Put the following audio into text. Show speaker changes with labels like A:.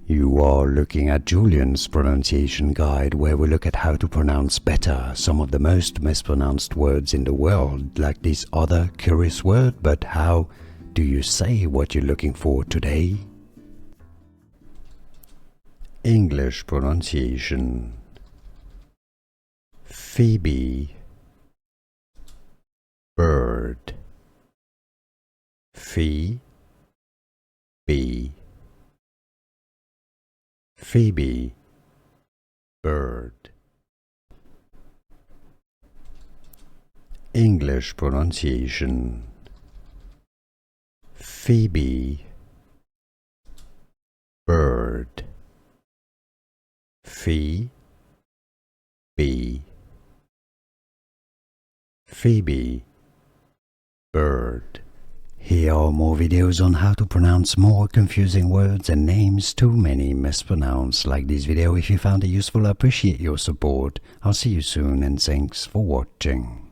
A: You are looking at Julian's pronunciation guide, where we look at how to pronounce better some of the most mispronounced words in the world, like this other curious word. But how do you say what you're looking for today? English pronunciation: Phoebe Bird. Phoebe Phoebe Bird. English pronunciation: Phoebe Bird. Phoebe Phoebe Bird. Here are more videos on how to pronounce more confusing words and names too many mispronounced. Like this video if you found it useful. I appreciate your support. I'll see you soon and thanks for watching.